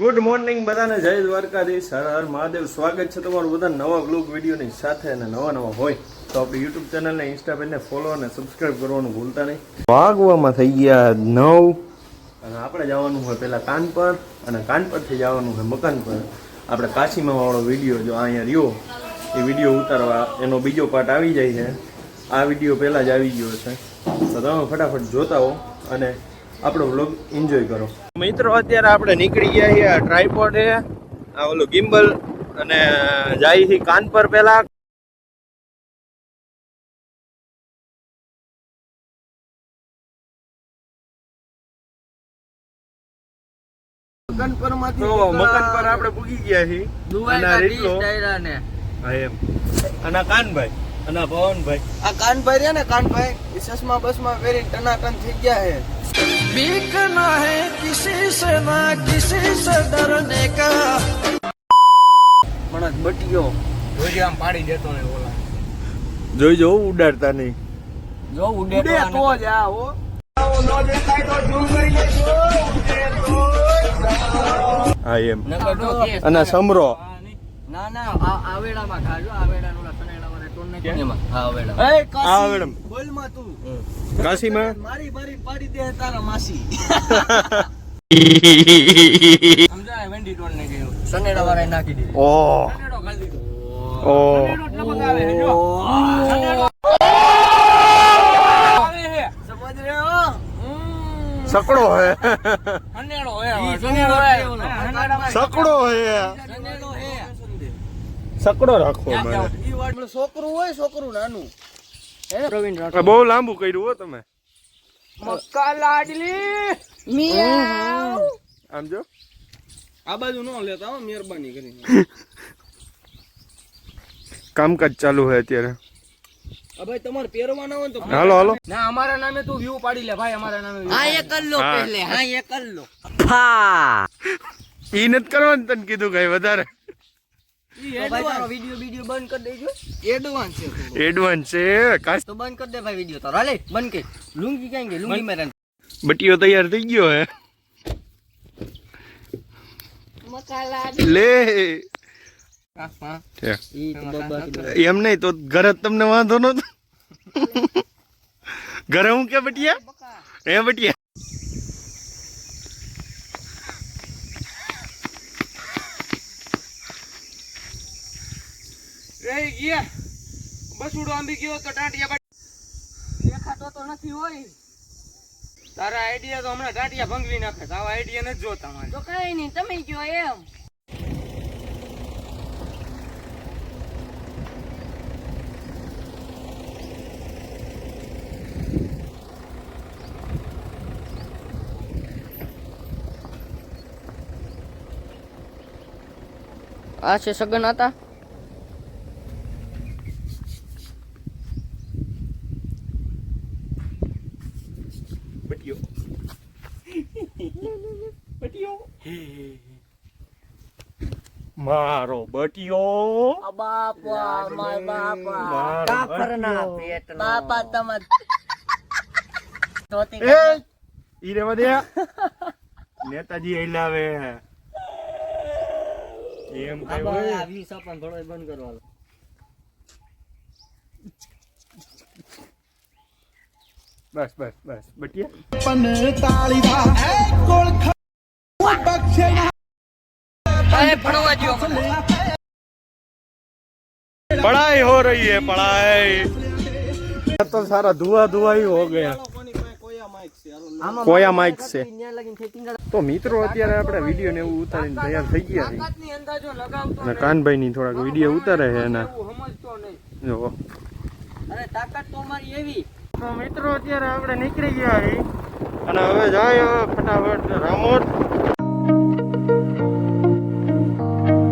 Good morning બધાને, જય દ્વારકાધીશ, હર હર મહાદેવ. સ્વાગત છે તમારું બધા નવા બ્લોગ વિડીયોની સાથે. અને નવા હોય તો આપણી યુટ્યુબ ચેનલને ઇન્સ્ટા પેજને ફોલો અને સબસ્ક્રાઈબ કરવાનું ભૂલતા નહીં. વાગવામાં થઈ ગયા 9 અને આપણે જવાનું હોય પહેલાં કાન પર, અને કાન પરથી જવાનું હોય મકાન પર. આપણે કાશીમાં વાળો વિડીયો જો અહીંયા રહ્યો એ વિડીયો ઉતારવા એનો બીજો પાર્ટ આવી જાય છે. આ વિડીયો પહેલાં જ આવી ગયો છે, તો તમે ફટાફટ જોતા હો અને આપણો વ્લોગ એન્જોય કરો. મિત્રો અત્યારે આપણે નીકળી ગયા છીએ. આ ટ્રાયપોડ છે, આ ઓલું ગિમ્બલ, અને જાય છે કાન પર. પેલા મકાન પર આપણે પૂગી ગયા છીએ. અને કાનભાઈ અને પવનભાઈ, આ કાનભાઈ રહ્યા ને, કાનભાઈ ચશ્મા બસમાં વેરી ટનાટન થઈ ગયા છે. बीक ना है किसी से ना किसी से डरने का. મણક બટિયો જોઈ આમ પાડી દેતો ને ઓલા. જોઈ જો ઉડાડતા નહીં. જો ઉડે તો જ આ હો. નો દેખાય તો ઝૂમ કરી લેજો. હા એમ. અને સમરો ના ના આવેડામાં ખાજો. આવેડાનો ઓલા સનેડામાં ટોન ને કોનેમાં. હા આવેડા. એ કાશી આવેડમ બોલ માં તું. કાશીમાં મારી પાડી દે તારા માસી. સમજાય વેન્ડી ટોન ને ગયો. સનેડા વાળા નાખી દીધી. ઓ સનેડો ખાલી દીધો. ઓ સનેડો એટલે મંગાવે છે જો. સનેડો આવે છે. સમજ રહે હો. સકડો હે. સનેડો હે. સનેડો હે. સકડો હે. સનેડો હે. સકડો રાખો મારે. ઈ વાડ છોકરું હોય, છોકરું નાનું. હે પ્રવીણ રાઠોડ. બહુ લાંબુ કર્યું હો તમે. મક્કા લાડલી મિયાવ. આમ જો આ બાજુ નો લેતા હો, મહેરબાની કરીને. કામકાજ ચાલુ છે અત્યારે. આ ભાઈ તમારે પહેરવાના હોય તો હાલો હાલો. ના, અમારા નામે તું વ્યૂ પાડી લે ભાઈ. અમારા નામે હા એ કર લો હા. પહેલે. હા એ કર લો. ફા ઈ નથી કરવાનું, તને કીધું કઈ વધારે વિડિયો બંધ કરી દેજો. એડવાન્સ છે થોડું. એડવાન્સ છે. કાશ તો બંધ કરી દે ભાઈ વિડિયો તો. હાલે બંધ કે. લુંગી ક્યાં ગઈ? લુંગી મેરન બટીયો તૈયાર થઈ ગયો હે. લે હા હા છે. ઈ તો બાબા એમ નહીં તો ઘરે જ તમને વાંધો નતો. ઘરે હું કે બટિયા એ બટિયા રહી ગયા. બસુડો આંબી ગયો તો ટાંટિયા દેખાતો તો નથી હોય. તારા આઈડિયા તો હમણાં ટાંટિયા ભંગવી નાખે. આવા આઈડિયા નથી જોતા મારે. તો કઈ નહીં, તમે કયો એમ. આ છે સગન હતા. બટિયો બટિયો મારો બટિયો. બાપા માય બાપા મારો કાફરના બટિયો. પેટનો બાપા તમાર ધોતી એ ઈ રેવા દે. નેતાજી હિલાવે એમ કઈ હોય. આ 20 આપણ થોડો બંધ કરવાનો. બસ બસ બસ બટિયા. અરે પડવા જો મને. पढ़ाई हो रही है पढ़ाई. तो सारा धुआं धुआं ही हो गया. કોયા માઇક છે. તો મિત્રો અત્યારે આપણે વિડીયો ને એવું ઉતારીને તૈયાર થઈ ગયા છે. અને કાનભાઈ ની થોડાક વિડીયો ઉતારે છે એના. જો અરે તાકાત તો અમારી એવી. તો મિત્રો અત્યારે આપણે નીકળી ગયા છીએ અને હવે જાય ફટાફટ રામોદ.